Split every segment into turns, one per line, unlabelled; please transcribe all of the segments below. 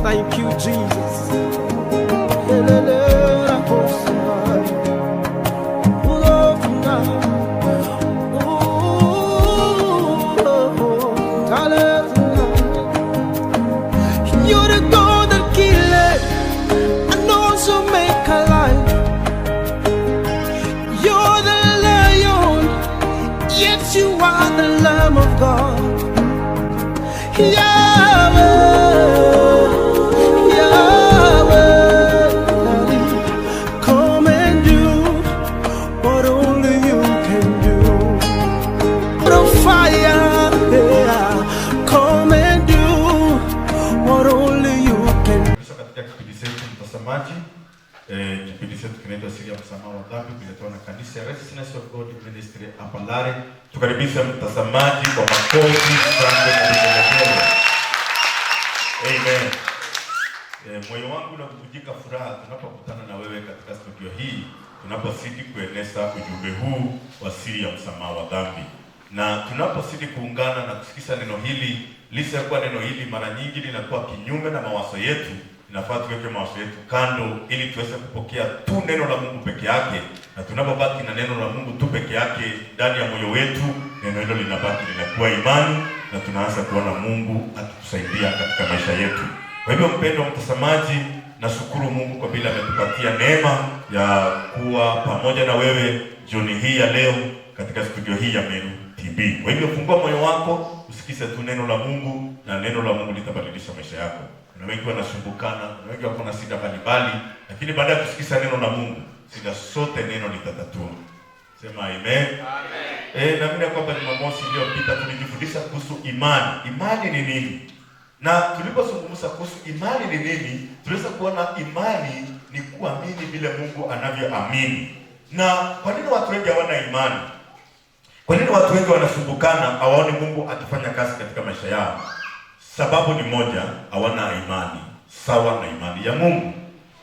Thank you, Jesus. You're the God that kills and also make alive. You're the lion, yet you are the Lamb of God. Come and do what only you can do. On fire, come and do what only you can.
Katika kipindi chetu mtazamaji, kipindi chetu kinaitwa Siri ya Msamaha wa Dhambi, kiletwa na kanisa ya Resistance of God Ministry hapa Lare. Tukaribisha mtazamaji kwa makofi sana na vigelegele. Amen. Moyo wangu unakuvujika furaha tunapokutana na wewe katika studio hii, tunapozidi kueneza ujumbe huu wa siri ya msamaha wa dhambi. Na tunapozidi kuungana na kusikiza neno hili, licha ya kuwa neno hili mara nyingi linakuwa kinyume na mawazo yetu, inafaa tuweke mawazo yetu kando ili tuweze kupokea tu neno la Mungu peke yake. Na tunapobaki na neno la Mungu tu peke yake ndani ya moyo wetu, neno hilo linabaki linakuwa imani na tunaanza kuona Mungu akitusaidia katika maisha yetu. Kwa hivyo mpendwa mtazamaji, nashukuru Mungu kwa vile ametupatia neema ya kuwa pamoja na wewe jioni hii ya leo katika studio hii ya Meru TV. Kwa hivyo fungua moyo wako, usikize tu neno la Mungu na neno la Mungu litabadilisha maisha yako. Kuna wengi wanasumbukana, kuna wengi wako na shida mbalimbali, lakini baada ya kusikiza neno la Mungu, shida zote neno litatatua. Sema amen. Amen. Na mimi kwamba Jumamosi iliyopita tulijifundisha kuhusu imani. Imani ni nini? Na tulipozungumza kuhusu imani ni nini, tuliweza kuona imani ni kuamini vile Mungu anavyoamini. Na kwa nini watu wengi hawana imani? Kwa nini watu wengi wanasumbukana, hawaoni Mungu akifanya kazi katika maisha yao? Sababu ni moja, hawana imani sawa na imani ya Mungu.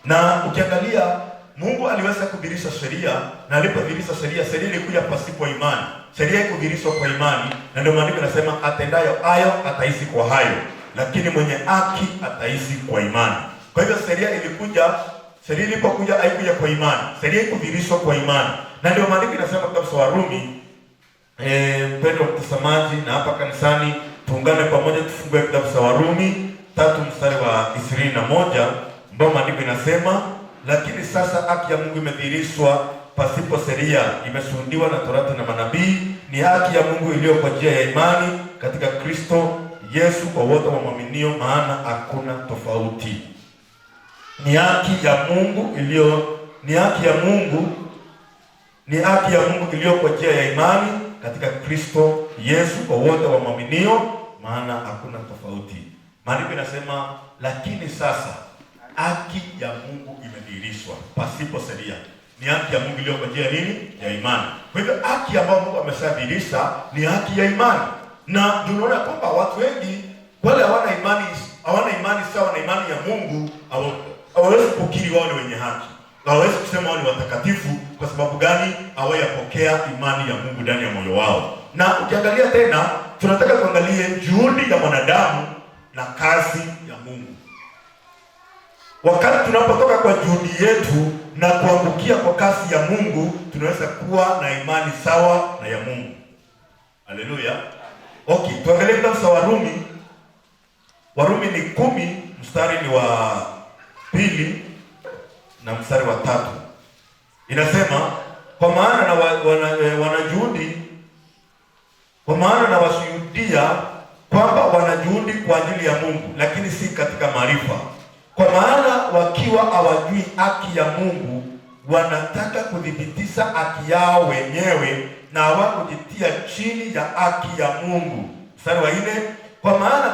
Na ukiangalia Mungu aliweza kudhihirisha sheria, na alipodhihirisha sheria, sheria ilikuja pasipo imani. Sheria ikudhihirishwa kwa imani, na ndio maandiko yanasema atendayo hayo ataishi kwa hayo, lakini mwenye haki ataishi kwa imani. Kwa hivyo sheria ilipokuja haikuja kwa imani, sheria ikudhihirishwa kwa imani. Na ndio maandiko yanasema katika Warumi, mpendwa mtazamaji na hapa kanisani, tuungane pamoja tufungue kitabu cha Warumi 3:21, ambao maandiko yanasema, lakini sasa haki ya Mungu imedhihirishwa pasipo sheria, imeshuhudiwa na Torati na manabii, ni haki ya Mungu iliyo kwa njia ya imani katika Kristo Yesu kwa wote waaminio, maana hakuna tofauti. Ni haki ya Mungu iliyo kwa njia ya imani katika Kristo Yesu kwa wote waaminio, maana hakuna tofauti. Maandiko yanasema, lakini sasa haki ya Mungu imedhihirishwa pasipo sheria. Ni haki ya Mungu iliyo kwa njia ya nini? Ya imani. Kwa hivyo haki ambayo Mungu ameshadhihirisha ni haki ya imani. Na tunaona kwamba watu wengi wale hawana imani sawa na imani ya Mungu, hawawezi kukiri wao ni wenye haki. Hawawezi kusema wao ni watakatifu. Kwa sababu gani? Hawayapokea imani ya Mungu ndani ya moyo wao. Na ukiangalia tena, tunataka kuangalie juhudi ya mwanadamu na kazi ya Mungu. Wakati tunapotoka kwa juhudi yetu na kuangukia kwa kazi ya Mungu, tunaweza kuwa na imani sawa na ya Mungu. Haleluya. Okay, tuangalie kitabu cha Warumi. Warumi ni 10, mstari ni wa 2 na mstari wa 3. Inasema, kwa maana na wanajuhudi, kwa maana na washuhudia kwamba wanajuhudi kwa ajili ya Mungu, lakini si katika maarifa. Kwa maana wakiwa hawajui haki ya Mungu, wanataka kudhibitisha haki yao wenyewe na hawakujitia chini ya haki ya Mungu. Mstari wa 4, kwa maana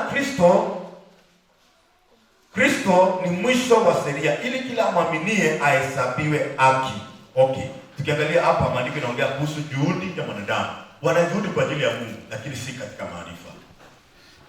Kristo ni mwisho wa sheria, ili kila mwaminie ahesabiwe haki. Okay, tukiangalia hapa maandiko yanaongea kuhusu juhudi ya mwanadamu. Wanajuhudi kwa ajili ya Mungu, lakini si katika maarifa.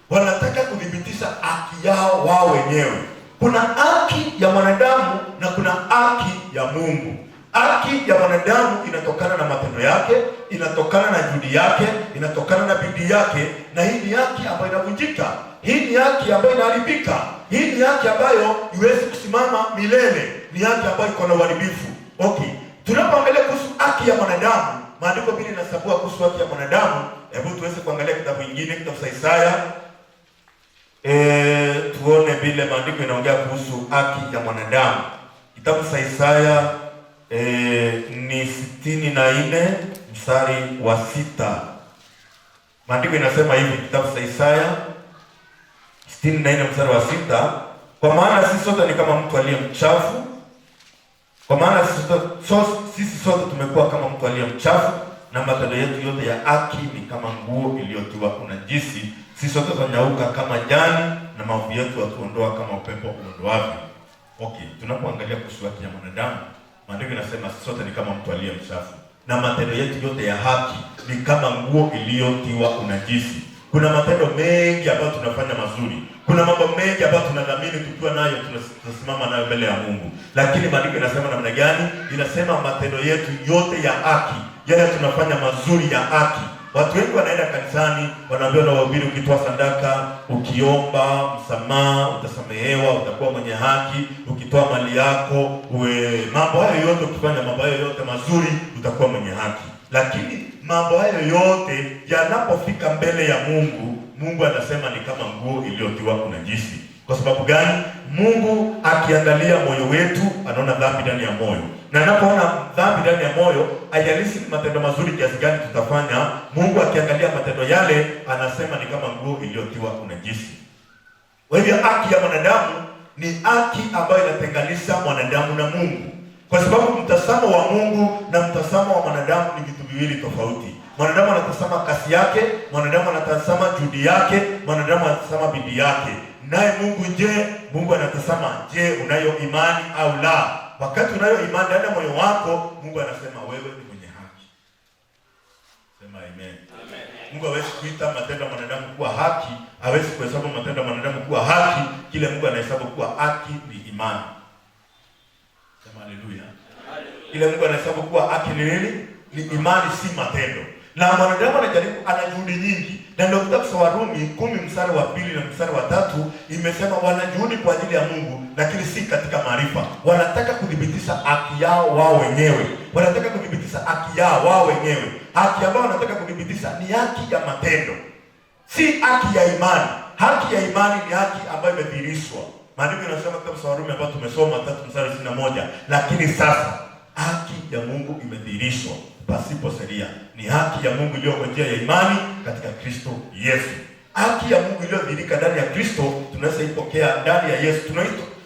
Wanataka kudhibitisha haki yao wao wenyewe. Kuna haki ya mwanadamu na kuna haki ya Mungu. Haki haki ya mwanadamu inatokana na matendo yake, inatokana na juhudi yake, inatokana na bidii yake, na hii ni haki ambayo inavunjika. Hii ni haki ambayo inaharibika. Hii ni haki ambayo iwezi kusimama milele. Ni haki ambayo iko na uharibifu. Okay. Tunapoangalia kuhusu haki ya mwanadamu, maandiko Biblia inasabua kuhusu haki ya mwanadamu. Hebu tuweze kuangalia kitabu kingine, kitabu cha Isaya. Tuone vile maandiko inaongea kuhusu haki ya mwanadamu. Kitabu cha Isaya ni 64 mstari wa 6. Maandiko inasema hivi, kitabu cha Isaya 64 mstari wa 6, kwa maana sisi sote ni kama mtu aliye mchafu. Kwa maana sisi sote tumekuwa kama mtu aliye mchafu, na matendo yetu yote ya haki ni kama nguo iliyotiwa unajisi. Sisi sote tunanyauka kama jani, na maovu yetu yatuondoa kama upepo uondoavyo. Okay, tunapoangalia kuhusu haki ya mwanadamu, maandiko yanasema sisi sote ni kama mtu aliye mchafu, na matendo yetu yote ya haki ni kama nguo iliyotiwa unajisi. Kuna matendo mengi ambayo tunafanya mazuri. Kuna mambo mengi ambayo tunadhamini tukiwa nayo tunasimama nayo mbele ya Mungu. Lakini maandiko inasema namna gani? Inasema matendo yetu yote ya haki, yale tunafanya mazuri ya haki. Watu wengi wanaenda kanisani, wanaambiwa na wahubiri, ukitoa sadaka, ukiomba msamaha, utasamehewa, utakuwa mwenye haki. Ukitoa mali yako, mambo hayo yote, ukifanya mambo hayo yote mazuri, utakuwa mwenye haki. Lakini mambo hayo yote yanapofika mbele ya Mungu, Mungu anasema ni kama nguo iliyotiwa unajisi. Kwa sababu gani? Mungu akiangalia moyo wetu, anaona dhambi ndani ya moyo. Na anapoona dhambi ndani ya moyo, haijalishi matendo mazuri kiasi gani tutafanya, Mungu akiangalia matendo yale, anasema ni kama nguo iliyotiwa unajisi. Kwa hivyo haki ya mwanadamu ni haki ambayo inatenganisha mwanadamu na Mungu. Kwa sababu mtazamo wa Mungu na mtazamo wa mwanadamu ni vitu viwili tofauti. Mwanadamu anatazama kasi yake, mwanadamu anatazama juhudi yake, mwanadamu anatazama bidii yake. Naye Mungu Mungu anatazama, unayo imani au la? Wakati unayo imani ndani ya moyo wako, Mungu anasema wewe ni mwenye haki. Sema amen. Amen. Mungu hawezi kuita matendo ya mwanadamu kuwa haki, hawezi kuhesabu matendo ya mwanadamu kuwa haki. Kile Mungu anahesabu kuwa haki ni imani. Sema haleluya. Ile Mungu anahesabu kuwa haki ni nini? Ni imani, si matendo. Na mwanadamu ana juhudi nyingi. Na ndio kitabu cha Warumi 10 mstari wa 2 na mstari wa 3 imesema wanajuhudi kwa ajili ya Mungu, lakini si katika maarifa. Wanataka kudhibitisha haki yao wao wenyewe. Wanataka kudhibitisha haki yao wao wenyewe. Haki ambayo wanataka kudhibitisha ni haki ya matendo, si haki ya imani. Haki ya imani ni haki ambayo imedhihirishwa. Maandiko yanasema kitabu cha Warumi ambayo tumesoma 3 mstari 21, lakini sasa haki ya Mungu imedhihirishwa pasipo sheria. Ni haki ya Mungu iliyo kwa njia ya imani katika Kristo Yesu. Haki ya Mungu iliyodhihirika ndani ya Kristo, tunaweza ipokea ndani ya Yesu.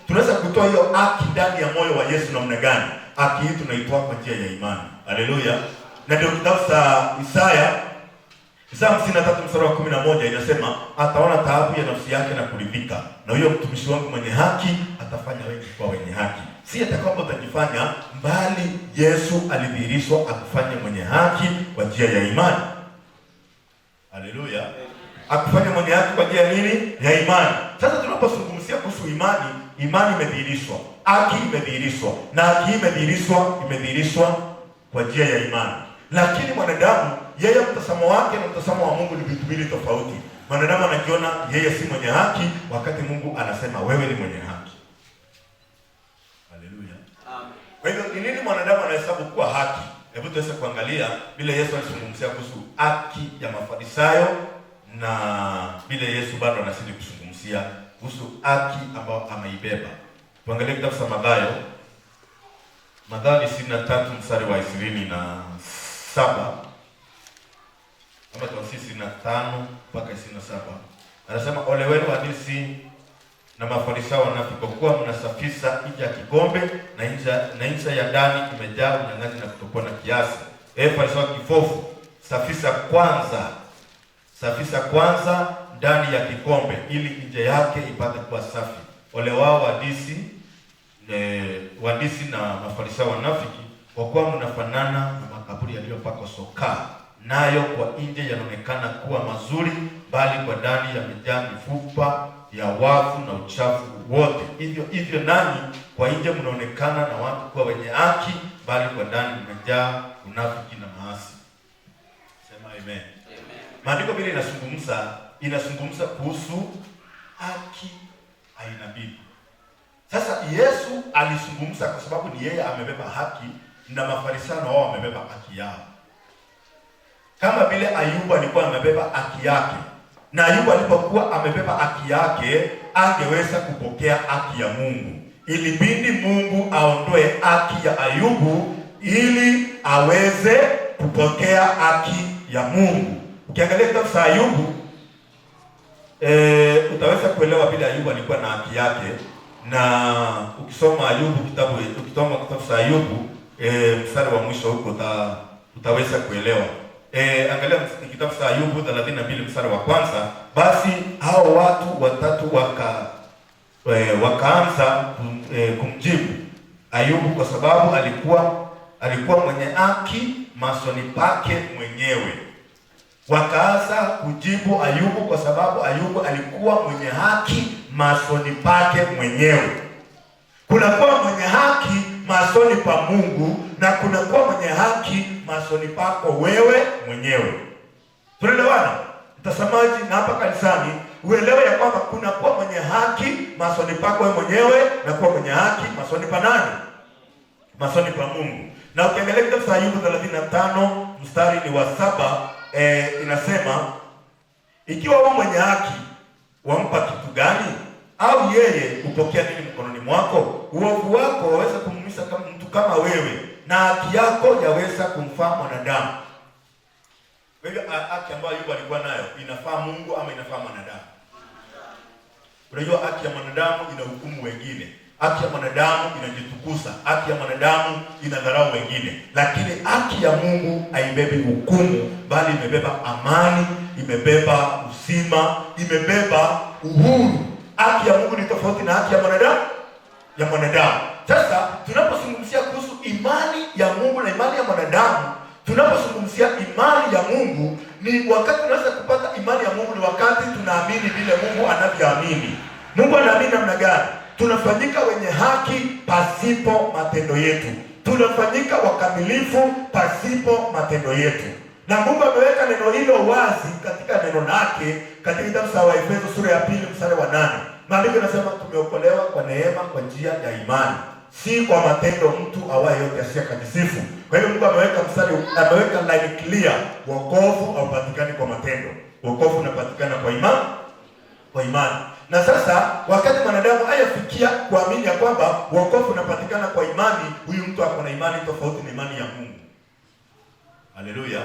Tunaweza kutoa hiyo haki ndani ya moyo wa Yesu namna gani? Haki hii tunaitoa kwa njia ya imani. Haleluya. Na ndio kitabu cha Isaya 53 mstari wa 11 inasema, ataona taabu ya nafsi yake na kuridhika, na huyo mtumishi wangu mwenye haki atafanya wengi kwa wenye haki. Si atakapo utajifanya, bali Yesu alidhihirishwa akufanye mwenye haki kwa njia ya imani. Haleluya. Akufanye mwenye haki kwa njia nini? Ya imani. Sasa tunapozungumzia kuhusu imani, imani imedhihirishwa, haki imedhihirishwa, na haki imedhihirishwa kwa njia ya imani. Lakini mwanadamu, yeye mtazamo wake na mtazamo wa Mungu ni vitu viwili tofauti. Mwanadamu anajiona yeye si mwenye haki, wakati Mungu anasema wewe ni mwenye haki. Haleluya. Amen. Kwa hivyo ni nini mwanadamu anahesabu kuwa haki? Hebu tuweze kuangalia vile Yesu alizungumzia kuhusu haki ya Mafarisayo, na vile Yesu bado anazidi kuzungumzia kuhusu haki ambayo ameibeba. Tuangalie kitabu cha Mathayo 23 mstari wa 27. Kama tuanzie 25 mpaka 27. Anasema, ole wenu waandishi na Mafarisayo wanafiki, kwa kuwa mnasafisha nje ya kikombe na nje ya ndani imejaa unyang'anyi na kutokuwa na kiasi. Farisayo kipofu, safisha kwanza ndani ya kikombe ili nje yake ipate kuwa safi. Ole wao waandishi na Mafarisayo wanafiki, kwa kuwa mnafanana na makaburi yaliyopakwa sokaa, nayo kwa nje yanaonekana kuwa mazuri, bali kwa ndani yamejaa mifupa ya wafu na uchafu wote. Hivyo nanyi kwa nje mnaonekana na watu kuwa wenye haki, bali kwa ndani mmejaa unafiki na maasi. Sema amen. Maandiko vile inazungumza kuhusu haki aina mbili. Sasa Yesu alizungumza kwa sababu ni yeye amebeba haki na Mafarisayo wao wamebeba haki yao. Kama vile Ayubu alikuwa amebeba haki yake, na Ayubu alipokuwa amebeba haki yake angeweza kupokea haki ya Mungu. Ilibidi Mungu aondoe haki ya Ayubu ili aweze kupokea haki ya Mungu. Ukiangalia kitabu cha Ayubu utaweza kuelewa vile Ayubu alikuwa na haki yake, na ukisoma kitabu cha Ayubu mstari wa mwisho huko utaweza kuelewa. Angalia kitabu cha Ayubu 32 mstari wa kwanza. Basi hao watu watatu wakaanza kumjibu Ayubu kwa sababu alikuwa mwenye haki machoni pake mwenyewe. Wakaanza kujibu Ayubu kwa sababu Ayubu alikuwa mwenye haki machoni pake mwenyewe. Kunakuwa mwenye haki machoni pa Mungu na kunakuwa mwenye haki machoni pako wewe mwenyewe. Tunaelewana? Mtazamaji na hapa kanisani, uelewe ya kwamba kunakuwa mwenye haki machoni pako wewe mwenyewe na kuwa mwenye haki machoni pa nani? Machoni pa Mungu. Na ukiangalia kitabu cha Ayubu 35 mstari ni wa 7, inasema ikiwa wewe mwenye haki wampa kitu gani? Au yeye upokea nini mkononi mwako? Uovu wako waweza kumuumiza kama mtu kama wewe, na haki yako yaweza kumfaa mwanadamu. Wewe haki ambayo Ayubu alikuwa nayo inafaa Mungu ama inafaa mwanadamu? Unajua haki ya mwanadamu inahukumu wengine. Haki ya mwanadamu inajitukuza, haki ya mwanadamu inadharau wengine, lakini haki ya Mungu haibebi hukumu, bali imebeba amani, imebeba uzima, imebeba uhuru. Haki ya Mungu ni tofauti na haki ya mwanadamu. Sasa tunapozungumzia kuhusu imani ya Mungu na imani ya mwanadamu, tunapozungumzia imani ya Mungu ni wakati tunaweza kupata imani ya Mungu ni wakati tunaamini vile Mungu anavyoamini. Mungu anaamini namna gani? Tunafanyika wenye haki pasipo matendo yetu. Tunafanyika wakamilifu pasipo matendo yetu. Na Mungu ameweka neno hilo wazi katika neno lake katika kitabu cha Waefeso sura ya 2 mstari wa 8. Maandiko yanasema tumeokolewa kwa neema kwa njia ya imani, si kwa matendo mtu awaye yote asiyekadisifu. Kwa hiyo Mungu ameweka line clear, wokovu haupatikani kwa matendo. Wokovu unapatikana kwa imani. Na sasa wakati mwanadamu hayafikia kuamini ya kwamba wokovu unapatikana kwa imani, huyu mtu ako na imani tofauti na imani ya Mungu. Haleluya.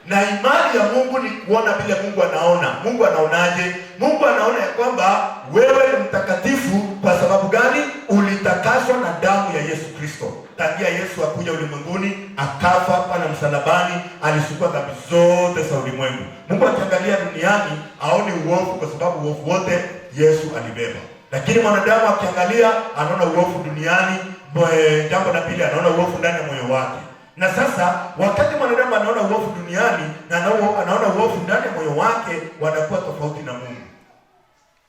Na imani ya Mungu ni kuona vile Mungu anaona. Mungu anaonaje? Mungu anaona ya kwamba wewe ni mtakatifu. Kwa sababu gani? Ulitakaswa na damu ya Yesu Kristo. Tangia Yesu akuja ulimwenguni, akafa pale msalabani, alichukua dhambi zote za ulimwengu. Mungu akiangalia duniani aone uovu, kwa sababu uovu wote Yesu alibeba. Lakini mwanadamu akiangalia anaona uovu duniani. Jambo la pili, anaona uovu ndani ya moyo wake. Na sasa wakati mwanadamu anaona uovu duniani na anaona uovu ndani ya moyo wake, wanakuwa tofauti na Mungu.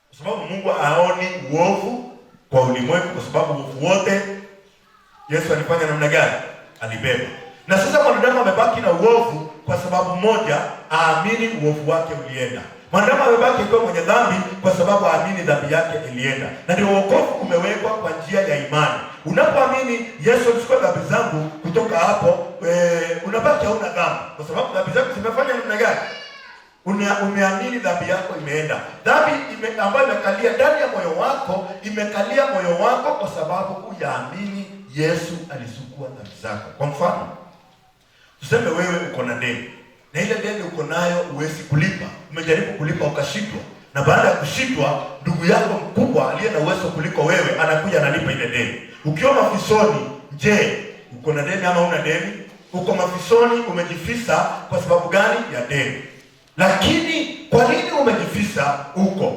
Kwa sababu Mungu haoni uovu kwa ulimwengu, kwa sababu uovu wote Yesu alifanya namna gani? Alibeba. Na sasa mwanadamu amebaki na uovu kwa sababu moja, aamini uovu wake ulienda. Mwanadamu amebaki kwa mwenye dhambi kwa sababu aamini dhambi yake ilienda. Na ndio wokovu umewekwa kwa njia ya imani. Unapoamini Yesu alichukua dhambi zangu, kutoka hapo unabaki hauna dhambi, kwa sababu dhambi zako zimefanya namna gani? Umeamini dhambi yako imeenda. Dhambi ambayo imekalia ndani ya moyo wako, imekalia moyo wako kwa sababu hujaamini Yesu alichukua dhambi zako. Kwa mfano, tuseme wewe uko na deni, na ile deni uko nayo huwezi kulipa. Umejaribu kulipa ukashindwa, na baada ya kushindwa, ndugu yako mkubwa aliye na uwezo kuliko wewe anakuja analipa ile deni. Ukiwa mafisoni, je, uko na deni ama una deni? Uko mafisoni, umejifisa kwa sababu gani? Ya deni. Lakini kwa nini umejifisa?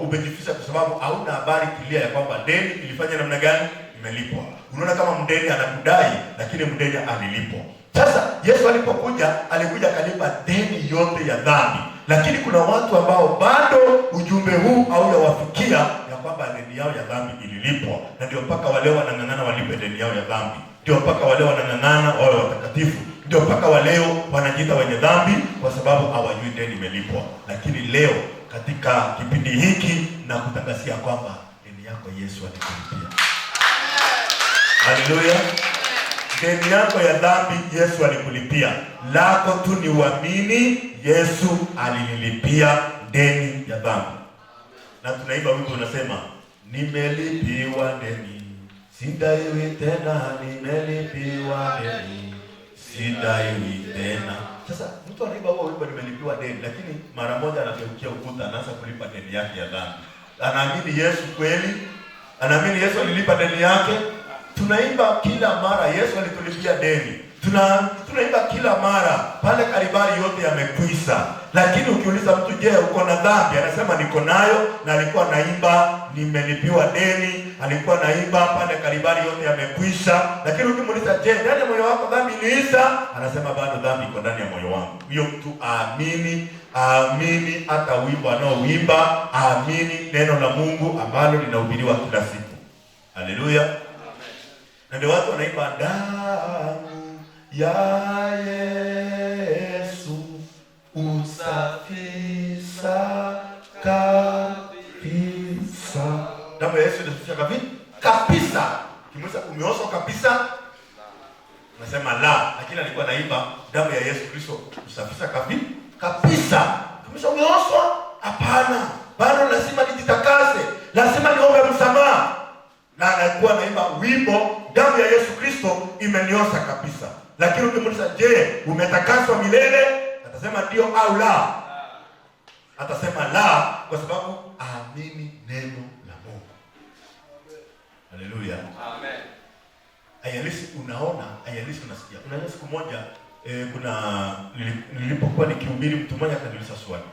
Umejifisa kwa sababu hauna habari clear ya kwamba deni ilifanya namna gani? Imelipwa. Unaona kama mdeni anakudai, lakini mdeni alilipwa. Sasa Yesu alipokuja, alikuja kalipa deni yote ya dhambi. Lakini kuna watu ambao bado ujumbe huu haujawafikia ya kwamba deni yao ya dhambi ililipwa. Na ndio mpaka wale wanang'ang'ana walipe deni yao ya dhambi. Ndio mpaka wale wanang'ang'ana wawe watakatifu. Ndio mpaka waleo wanajiita wenye dhambi kwa sababu hawajui deni imelipwa. Lakini leo katika kipindi hiki na kutangazia kwamba deni yako Yesu alikulipia. Haleluya. Deni yako ya dhambi Yesu alikulipia. Lako tu ni uamini Yesu alinilipia deni ya dhambi. Na tunaimba wimbo unasema, nimelipiwa deni, sidaiwi tena, nimelipiwa deni, sidaiwi tena. Sasa mtu anaimba huo wimbo nimelipiwa deni, lakini mara moja anageukia ukuta, anaanza kulipa deni yake ya dhambi. Anaamini Yesu kweli? Anaamini Yesu alilipa deni yake? Tunaimba kila mara Yesu alitulipia deni. Tunaimba kila mara pale Kalvari yote yamekwisha. Lakini ukiuliza mtu, je, uko na dhambi? Anasema niko nayo, na alikuwa naimba nimelipiwa deni, alikuwa naimba pale Kalvari yote yamekwisha. Lakini ukimuuliza, je, ndani ya moyo wako dhambi iliisha? Anasema bado dhambi iko ndani ya moyo wangu. Hiyo mtu aamini hata wimbo anaoimba, aamini neno la Mungu ambalo linahubiriwa kila siku. Haleluya. Na ndio watu wanaimba damu ya Yesu usafisha kabisa. Damu ya Yesu inasafisha kabisa. Kimuuliza umeoshwa kabisa? Unasema la, lakini alikuwa naimba damu ya Yesu Kristo usafisha kabisa. Kimuuliza umeoshwa? Hapana. Bado lazima nijitakase. Lazima niombe msamaha. Na alikuwa naimba wimbo damu ya Yesu Kristo imeniosha kabisa. Lakini ukimuuliza, je, umetakaswa milele? Atasema ndio au la? Atasema la, kwa sababu aamini neno la Mungu. Haleluya. Amen. Ayalisi unaona, ayalisi unasikia. Unaona siku moja nilipokuwa nikihubiri, mtu mmoja akaniuliza swali.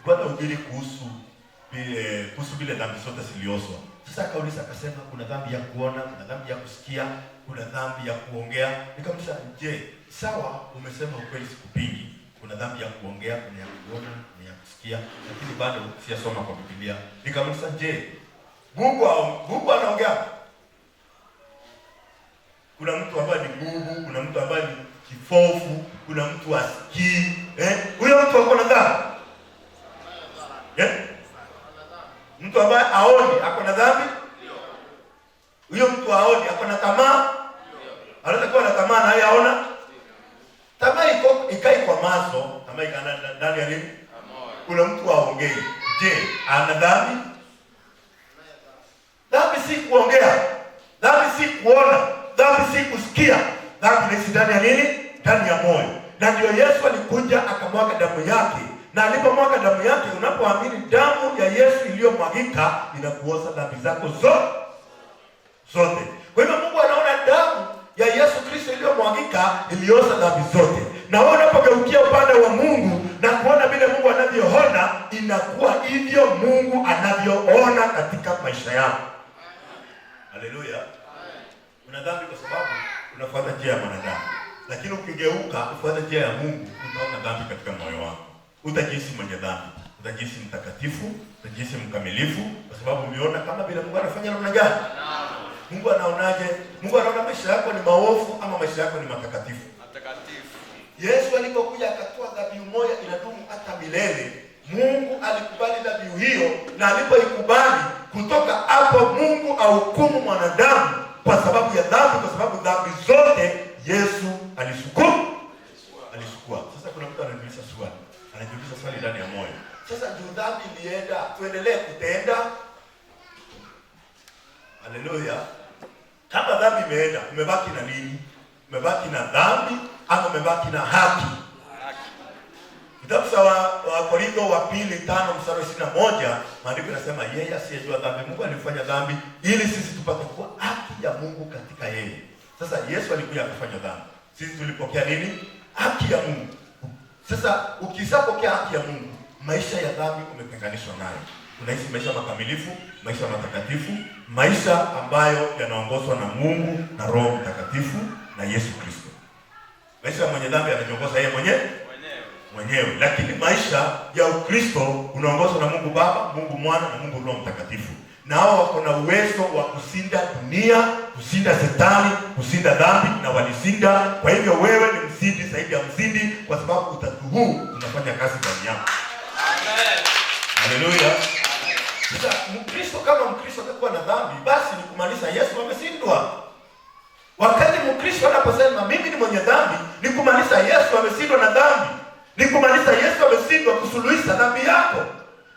Kwa nini kuhusu vile dhambi zote zilioshwa. Sasa akauliza akasema, kuna dhambi ya kuona, kuna dhambi ya kusikia, kuna dhambi ya kuongea. Nikamwambia, je, sawa umesema ukweli, sikupingi. Kuna dhambi ya kuongea, kuna ya kuona, kuna ya kusikia, lakini bado siyasoma kwa Biblia. Nikamwambia, je, Mungu anaongea? Kuna mtu ambaye ni bubu, kuna mtu ambaye ni kifofu, kuna mtu asikii. Huyo mtu ako na dhambi? Mtu ambaye aoni ako na dhambi? Huyo mtu aoni ako na tamaa? Anaweza kuwa na tamaa na yeye aona? Tamaa ikai kwa maso, tamaa ikana ndani ya nini? Kuna mtu aongei. Je, ana dhambi? Dhambi si kuongea, dhambi si kuona, dhambi si kusikia. Dhambi ni ndani ya nini? Ndani ya moyo. Na ndio Yesu alikuja akamwaga damu yake. Na alipomwaga damu yake, unapoamini damu ya Yesu iliyomwagika inakuosha dhambi zako zote. Kwa hivyo Mungu anaona damu ya Yesu Kristo iliyomwagika iliosha dhambi zote. Na wewe unapogeukia upande wa Mungu na kuona vile Mungu anavyoona, inakuwa hivyo Mungu anavyoona katika maisha yako. Haleluya. Una dhambi kwa sababu unafuata njia ya mwanadamu. Lakini ukigeuka ufuate njia ya Mungu, utaona dhambi katika moyo wako. Utajisi mwenye dhambi, utajisi mtakatifu, utajisi mkamilifu, kwa sababu umeona kama vile Mungu anafanya namna gani. Mungu anaonaje? Mungu anaona maisha yako ni maovu ama maisha yako ni matakatifu? Matakatifu. Yesu alipokuja akatoa dhabihu moja inadumu hata milele. Mungu alikubali dhabihu hiyo, na alipoikubali, kutoka hapo Mungu ahukumu mwanadamu kwa sababu ya dhambi, kwa sababu dhambi zote Yesu alisukua. Sasa kuna mtu anajiuliza swali ndani ya moyo. Sasa juu dhambi ilienda, tuendelee kutenda? Haleluya. Kama dhambi imeenda, umebaki na nini? Umebaki na dhambi ama umebaki na haki? Kitabu cha Wakorintho wa pili 5:21, maandiko yanasema yeye asiyejua dhambi, Mungu alifanya dhambi ili sisi tupate kuwa haki ya Mungu katika yeye. Sasa Yesu alikuja akafanya dhambi. Sisi tulipokea nini? Haki ya Mungu. Sasa ukisapokea haki ya Mungu, maisha ya dhambi umetenganishwa nayo. Unaishi maisha makamilifu, maisha matakatifu, maisha ambayo yanaongozwa na Mungu na Roho Mtakatifu na Yesu Kristo. Maisha mwenye dhambi anajiongoza yeye mwenyewe. Lakini maisha ya Ukristo unaongozwa na Mungu Baba, Mungu Mwana na Mungu Roho Mtakatifu. na hao wako na uwezo wa kushinda dunia, kushinda Shetani, kushinda dhambi, na walishinda. Kwa hivyo wewe ni mshindi zaidi ya mshindi, kwa sababu utatu huu unafanya kazi ndani yako. Amen. Haleluya. Sasa Mkristo kama Mkristo atakuwa na dhambi, basi ni kumaanisha Yesu ameshindwa. Wakati Mkristo anaposema mimi ni mwenye dhambi, ni kumaanisha Yesu ameshindwa na dhambi. Ni kumaanisha Yesu ameshindwa kusuluhisha dhambi yako.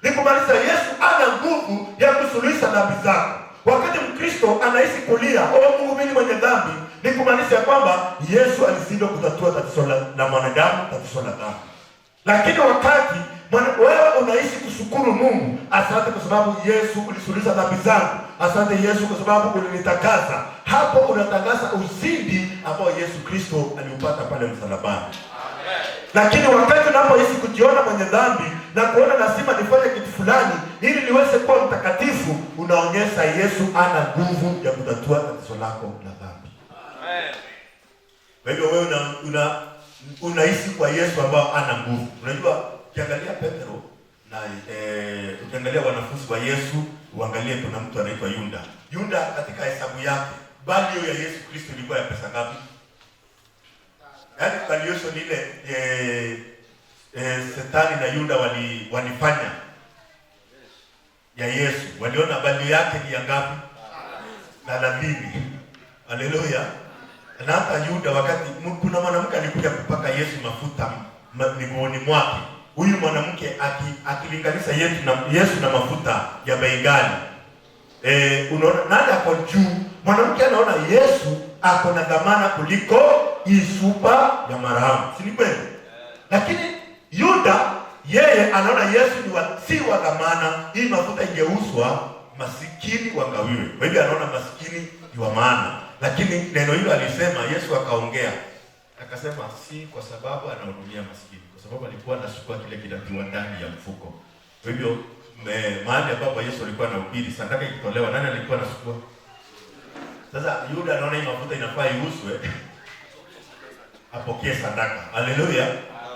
Ni kumaanisha Yesu ana nguvu ya kusuluhisha dhambi zako. Wakati Mkristo anaishi kulia, "Oh Mungu, mimi mwenye dhambi", ni kumaanisha kwamba Yesu alishindwa kutatua tatizo la mwanadamu, tatizo la dhambi. Lakini wakati wewe unaishi kushukuru Mungu, asante kwa sababu Yesu ulisuluhisha dhambi zangu. Asante Yesu kwa sababu ulinitakasa. Hapo unatangaza ushindi ambao Yesu Kristo aliupata pale msalabani. Lakini wakati unapoishi kujiona mwenye dhambi na kuona lazima nifanye kitu fulani ili niweze kuwa mtakatifu, unaonyesha Yesu ana nguvu ya kutatua tatizo lako la dhambi. Amen. Kwa hivyo wewe unaishi kwa Yesu ambao ana nguvu. Unajua, ukiangalia Petro na ukiangalia wanafunzi wa Yesu, uangalie kuna mtu anaitwa Yuda. Yuda katika hesabu yake, value ya Yesu Kristo ilikuwa ya pesa ngapi? Yaani valuation ile Shetani na Yuda walifanya ya Yesu, waliona value yake ni ya ngapi? 30. Haleluya. Na hata Yuda, wakati kuna mwanamke alikuja kupaka Yesu mafuta miguuni mwake, huyu mwanamke akilinganisha Yesu na mafuta ya bei ghali, unaona nani ako juu? Mwanamke anaona Yesu ako na dhamana kuliko hii supa ya marhamu, si ni kweli? Lakini Yuda yeye anaona Yesu si wa dhamana, hii mafuta ingeuzwa masikini wagawiwe. Kwa hivyo anaona masikini ni wa maana. Lakini neno hilo alisema, Yesu akaongea akasema, si kwa sababu anahudumia masikini, kwa sababu alikuwa anachukua kile kinatiwa ndani ya mfuko. Kwa hivyo mahali ambapo Yesu alikuwa anahubiri, sadaka ikitolewa, nani alikuwa anachukua? Sasa Yuda anaona hii mafuta inafaa iuzwe, apokee sadaka. Haleluya.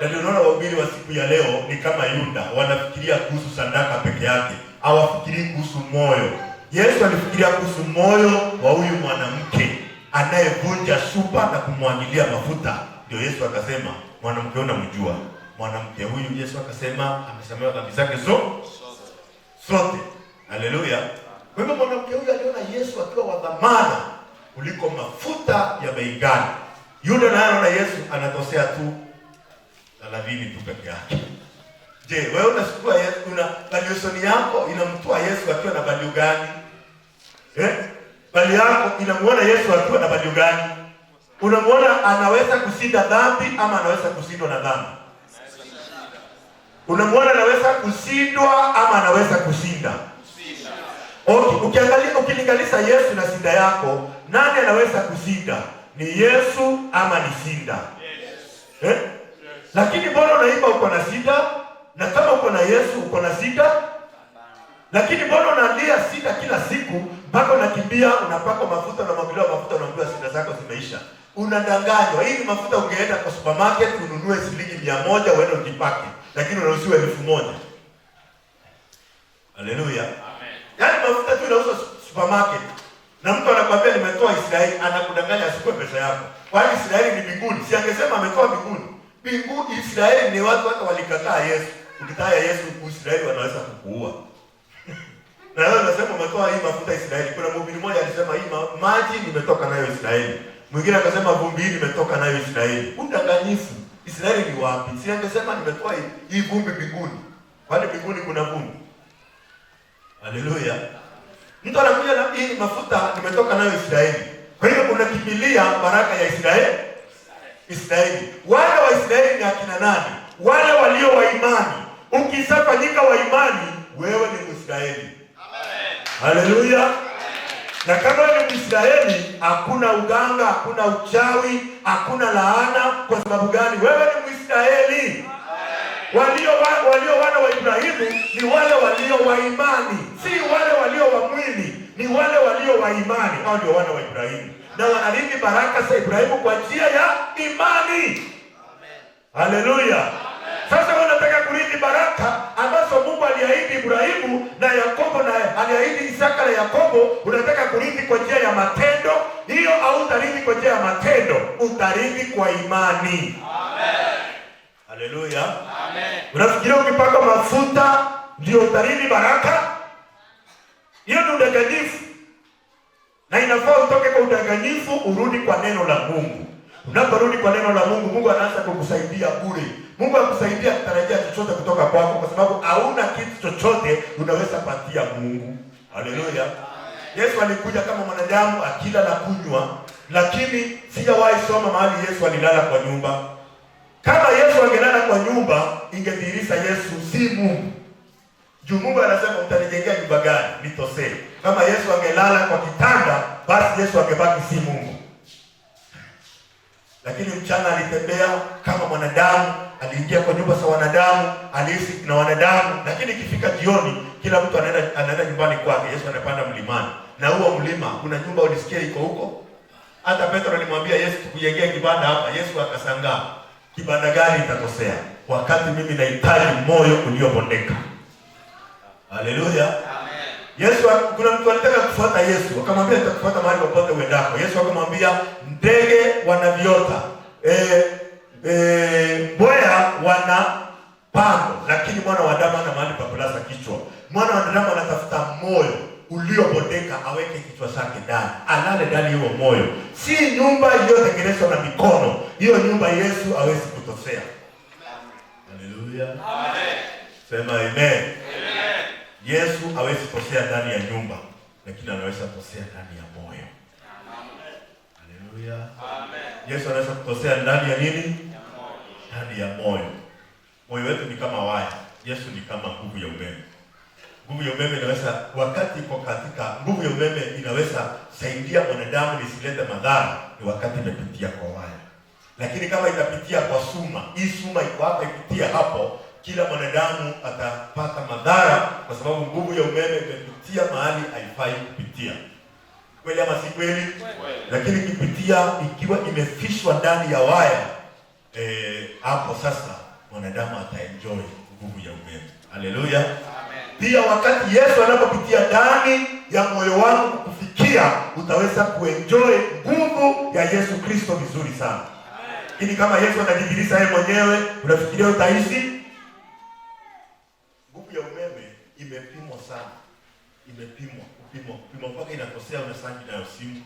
Ndio unaona wahubiri wa siku ya leo ni kama Yuda, wanafikiria kuhusu sadaka peke yake, hawafikirii kuhusu moyo. Yesu alifikiria kuhusu moyo wa huyu mwanamke anayevunja supa na kumwagilia mafuta. Ndio Yesu akasema, mwanamke huyu namjua. Mwanamke huyu Yesu akasema amesamehewa dhambi zake zote. Haleluya. Kwa hivyo mwanamke huyu aliona Yesu akiwa wa dhamana kuliko mafuta ya bei ghali. Yuda naye anaona Yesu anatosea tu 30 tu peke yake. Je, wewe unachukua Yesu, una valuation yako inamtoa Yesu akiwa na value gani? Value yako inamuona Yesu akiwa na value gani? Unamuona anaweza kushinda dhambi ama anaweza kushindwa na dhambi? Unamuona anaweza kushindwa ama anaweza kushinda? Okay, ukilinganisha Yesu na shinda yako, nani anaweza kushinda? Ni Yesu ama ni shinda? Yes. Lakini mbona unaimba uko na shida? Na kama uko na Yesu uko na shida? Lakini mbona unalia shida kila siku, mpaka unakimbia unapaka mafuta na mwagilio mafuta, unaambiwa shida zako zimeisha? Unadanganywa. Hii mafuta ungeenda kwa supermarket ununue shilingi 100 uende ujipake, lakini unauziwa 1000. Haleluya. Amen. Yaani mafuta tu inauzwa supermarket. Na mtu anakuambia nimetoa Israeli, anakudanganya asikuwe pesa yako. Kwani Israeli ni mbinguni? Si angesema ametoa mbinguni. Mbinguni Israeli ni watu hata walikataa Yesu. Ukitaa Yesu Israeli wanaweza kukuua. Na wewe unasema umetoa hii mafuta Israeli. Kuna mhubiri mmoja alisema hii maji nimetoka nayo Israeli. Mwingine akasema vumbi nimetoka nayo Israeli. Udanganyifu. Israeli ni wapi? Si angesema nimetoa hii vumbi mbinguni. Kwani mbinguni kuna vumbi? Haleluya. Mtu anakuja na hii mafuta nimetoka nayo Israeli. Kwa hiyo unakimbilia baraka ya Israeli. Wale wa Israeli ni akina nani? Wale walio wa imani. Ukisafanyika wa imani, wewe ni Mwisraeli. Amen. Haleluya. Na kama ni Mwisraeli, hakuna uganga, hakuna uchawi, hakuna laana. Kwa sababu gani? Wewe ni Mwisraeli. Walio wana wa Ibrahimu ni wale walio wa imani, si wale walio wa mwili, ni wale walio wa imani. Hao ndio wana wa Ibrahimu, na wanarithi baraka za Ibrahimu kwa njia ya imani. Amen. Haleluya.
Sasa wewe unataka kurithi baraka ambazo Mungu aliahidi Ibrahimu na Yakobo na aliahidi Isaka na Yakobo, unataka kurithi kwa njia ya matendo. Hiyo hautarithi kwa njia ya matendo, utarithi kwa imani. Amen. Haleluya. Amen. Unafikiria ukipaka mafuta ndio utarithi baraka? Hiyo ni udanganyifu. Na inafaa utoke kwa udanganyifu urudi kwa neno la Mungu. Unaporudi kwa neno la Mungu, Mungu anaanza kukusaidia bure. Mungu akusaidia kutarajia chochote kutoka kwako, kwa sababu hauna kitu chochote unaweza patia Mungu. Haleluya. Yesu alikuja kama mwanadamu akila na kunywa, lakini sijawahi soma mahali Yesu alilala kwa nyumba. Kama Yesu angelala kwa nyumba, ingedhihirisha Yesu si Mungu. Juu Mungu anasema utanijengea nyumba gani nitosee. Kama Yesu angelala kwa kitanda, basi Yesu angebaki si Mungu. Lakini mchana alitembea kama mwanadamu, aliingia kwa nyumba za wanadamu, aliishi na wanadamu, lakini ikifika jioni kila mtu anaenda nyumbani kwake. Yesu anapanda mlimani. Na huo mlima kuna nyumba ulisikia iko huko? Hata Petro alimwambia Yesu tukujengea kibanda hapa. Yesu akashangaa. Kibanda gani itatosea wakati mimi nahitaji moyo uliobondeka? Haleluya. Amen. Yesu, kuna mtu alitaka kufuata Yesu, akamwambia nitakufuata mahali popote uendako. Yesu akamwambia ndege wana viota, mbweha wana pango, lakini mwana wa Adamu hana mahali pa kulaza kichwa. Mwana wa Adamu anatafuta moyo uliobondeka, aweke kichwa chake ndani, alale ndani huo moyo. Si nyumba iliyotengenezwa na mikono. Hiyo nyumba Yesu hawezi kutosea. Haleluya. Amen. Sema amen. Amen. Yesu hawezi kutosea ndani ya nyumba, lakini anaweza kutosea ndani ya moyo. Amen. Haleluya. Amen. Yesu anaweza kutosea ndani ya nini? Ya moyo. Ndani ya moyo. Moyo wetu ni kama waya. Yesu ni kama nguvu ya umeme. Nguvu ya umeme inaweza, wakati iko katika nguvu ya umeme inaweza saidia mwanadamu isilete madhara ni wakati imepitia kwa waya. Lakini kama itapitia kwa suma, hii suma iko hapa ipitia hapo, kila mwanadamu atapata madhara, kwa sababu nguvu ya umeme imepitia mahali haifai kupitia. Kweli ama si kweli? Lakini kipitia ikiwa imefishwa ndani ya waya, hapo sasa mwanadamu ataenjoy nguvu ya umeme. Haleluya. Pia wakati Yesu anapopitia ndani ya moyo wangu kufikia, utaweza kuenjoy nguvu ya Yesu Kristo vizuri sana. Ili kama Yesu anajidhihirisha yeye mwenyewe, unafikiria utaishi? Nguvu ya umeme imepimwa sana. Imepimwa, kupimwa mpaka inakosea unasangi nayo simu,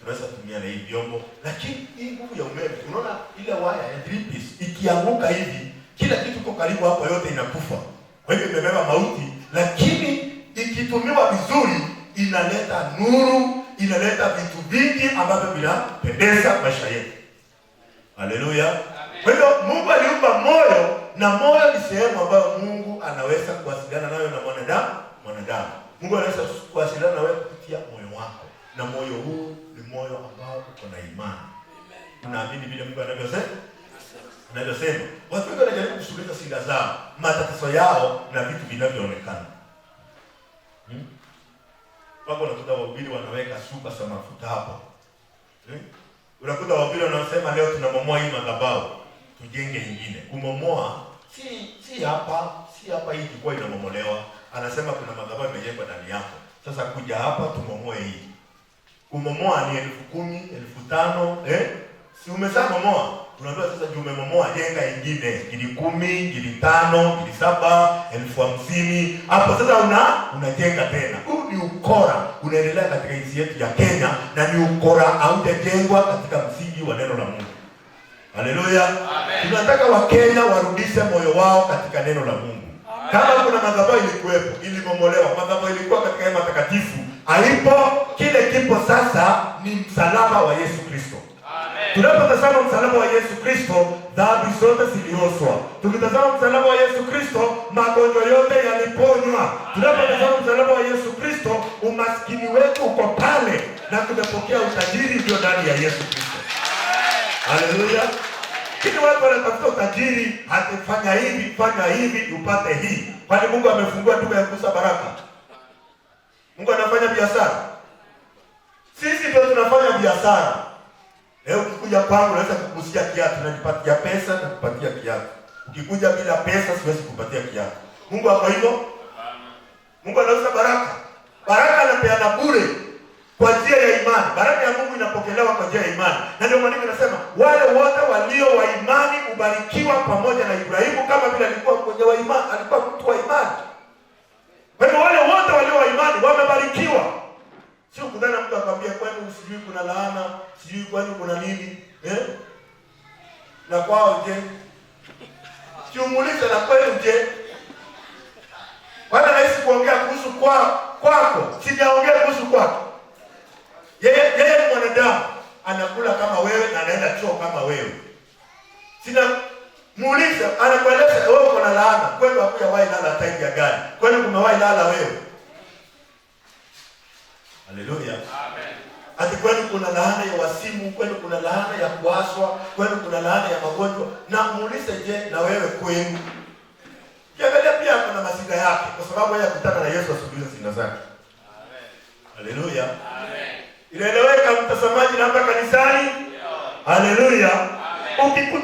tunaweza tumia na hii vyombo. Lakini hii nguvu ya umeme, unaona ile waya ya 3 piece ikianguka hivi, kila kitu kwa karibu hapo yote inakufa. Kwa hivyo imebeba mauti, lakini ikitumiwa vizuri inaleta nuru, inaleta vitu vingi ambavyo vinapendeza maisha yetu. Haleluya. Kwa hivyo Mungu aliumba moyo, na moyo ni sehemu ambayo Mungu anaweza kuwasiliana nayo na mwanadamu. Mungu anaweza kuwasiliana nawe kupitia moyo wako. Na moyo huu ni moyo ambao uko na imani. Unaamini vile Mungu anavyosema? Watu wengi wanajaribu kusuluhisha shida zao, matatizo yao na vitu vinavyoonekana. Wako unakuta wahubiri wanaweka shuka za mafuta hapo. Unakuta wahubiri wanasema leo tunamomoa hii madhabahu, tujenge nyingine. Kumomoa si hapa hii ilikuwa inamomolewa. Anasema kuna madhabahu imejengwa ndani yako. Sasa kuja hapa tumomoe hii. Kumomoa ni 10,000, 5,000, si umeshamomoa. Tunaambia sasa juu umemomoa, jenga ingine, 10,000, 5,000, 7,000, 50,000. Hapo sasa unajenga tena. Huu ni ukora unaendelea katika nchi yetu ya Kenya, na ni ukora haujajengwa katika msingi wa neno la Mungu. Haleluya. Tunataka Wakenya warudishe moyo wao katika neno la Mungu. Amen. Kama kuna madhabahu ilikuwepo, ilimomolewa, madhabahu ilikuwa katika hema takatifu, haipo. Kile kipo sasa ni msalaba wa Yesu Kristo. Tunapotazama msalaba wa Yesu Kristo, dhambi zote zilioshwa. Tukitazama msalaba wa Yesu Kristo, magonjwa yote yaliponywa. Tunapotazama msalaba wa Yesu Kristo, umaskini wetu uko pale, na tumepokea utajiri ndio ndani ya Yesu Kristo. Haleluya. Kile watu wanatafuta utajiri, fanya hivi upate hii. Kwani Mungu amefungua duka ya kuuza baraka? Mungu anafanya biashara? Sisi ndio tunafanya biashara. Leo ukikuja ukikuja kwangu naweza kukusia kiatu, najipatia pesa na kupatia kiatu. Ukikuja bila pesa siwezi kupatia kiatu. Mungu hapo hivyo. Mungu anauza baraka. Baraka anapeana bure kwa njia ya imani. Baraka ya Mungu inapokelewa kwa njia ya imani. Na ndio maana nasema wale wote walio wa imani ubarikiwa pamoja na Ibrahimu, kama vile alikuwa mmoja wa imani, alikuwa mtu wa imani. Kwa hivyo wale wote walio wa imani wamebarikiwa. Sio kudhani mtu akwambia kwani usijui kuna laana, sijui kwani kuna nini, na kwao je? Kiumulize na kweli je? Bwana rahisi kuongea kuhusu kwako. Sijaongea kuhusu kwako. Yeye ni mwanadamu, anakula kama wewe na anaenda choo kama wewe. Sina muuliza, anakueleza wewe uko na laana. Kwani wakuja wahi lala tairi ya gari? Kwani kumewahi lala wewe? Haleluya. Amen. Ati kwani kuna laana ya wasimu, kwani kuna laana ya kuaswa, kwani kuna laana ya magonjwa. Na muulize je, na wewe kwenu? Kiangalia pia kuna masida yake, kwa sababu yeye akutana na Yesu asuluhisha shida zake. Amen. Haleluya. Amen. Inaeleweka mtazamaji na hapa kanisani? Haleluya.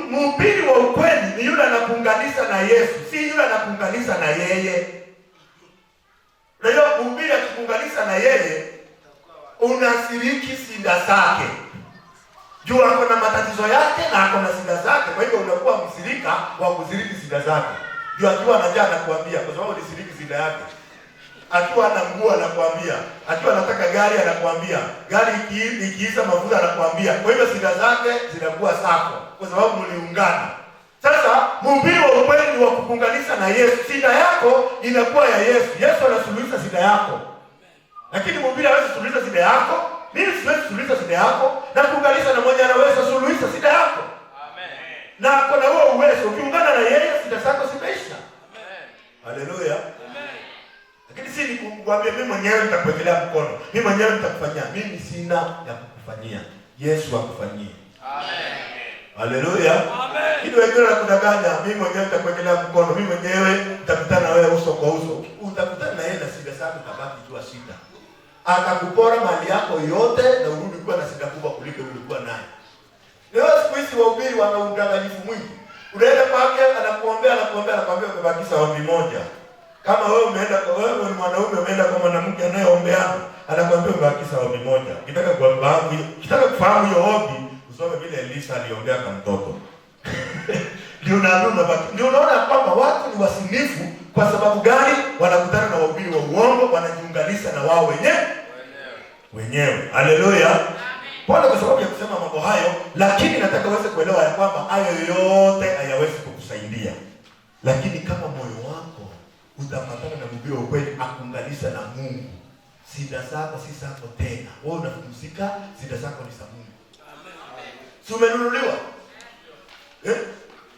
Mhubiri wa ukweli ni yule anakuunganisha na Yesu, si yule anakuunganisha na yeye. Na hiyo mhubiri akikuunganisha na yeye, unashiriki shida zake. Juu ako na matatizo yake na ako na shida zake, kwa hivyo unakuwa mshirika wa kushiriki shida zake. Juu akiwa anajaa anakuambia kwa sababu ulishiriki shida yake. Akiwa ana nguo anakuambia, akiwa anataka gari anakuambia, gari ikiisha mafuta anakuambia. Kwa hivyo shida zake zinakuwa zako kwa sababu mliungana. Sasa mhubiri wa ukweli ni wa kukuunganisha na Yesu. Shida yako inakuwa ya Yesu. Yesu anasuluhisha shida yako. Lakini mhubiri hawezi suluhisha shida yako. Mimi siwezi suluhisha shida yako. Na kuunganisha na mmoja anaweza suluhisha shida yako. Amen. Na kuna huo uwezo. Ukiungana na yeye shida zako zimeisha. Amen. Haleluya. Amen. Lakini si nikwambia mimi mwenyewe nitakuwekelea mkono. Mimi mwenyewe nitakufanyia. Mimi sina ya kukufanyia. Yesu akufanyie. Amen. Haleluya. Amen. Kitu wengine wanakudanganya, mimi mwenyewe nitakuwekelea mkono. Mimi mwenyewe nitakutana na wewe uso kwa uso. Utakutana na yeye na shida zako tabaki tu shida. Akakupora mali yako yote na urudi kuwa na shida kubwa kuliko ulikuwa nayo. Leo siku hizi wahubiri wana udanganyifu mwingi. Unaenda kwake anakuombea umebakisha ombi moja. Kama wewe umeenda kwa wewe ni mwanaume umeenda kwa mwanamke anayeombeana, anakuambia umebakisha ombi moja. Ukitaka kufahamu hiyo ombi, usome vile Elisha aliombea kwa mtoto. Ndio unaona kwamba watu ni wasinifu kwa sababu gani? Wanakutana na wahubiri wa uongo, wanajiunganisha na wao wenyewe. Haleluya. Pole kwa sababu ya kusema mambo hayo, lakini nataka uweze kuelewa ya kwamba hayo yote hayawezi kukusaidia. Lakini kama moyo wako utapatana na mhubiri wa ukweli akuunganisha na Mungu, shida zako si zako tena. Wewe unapumzika, shida zako ni za Mungu. Amen. Si umenunuliwa?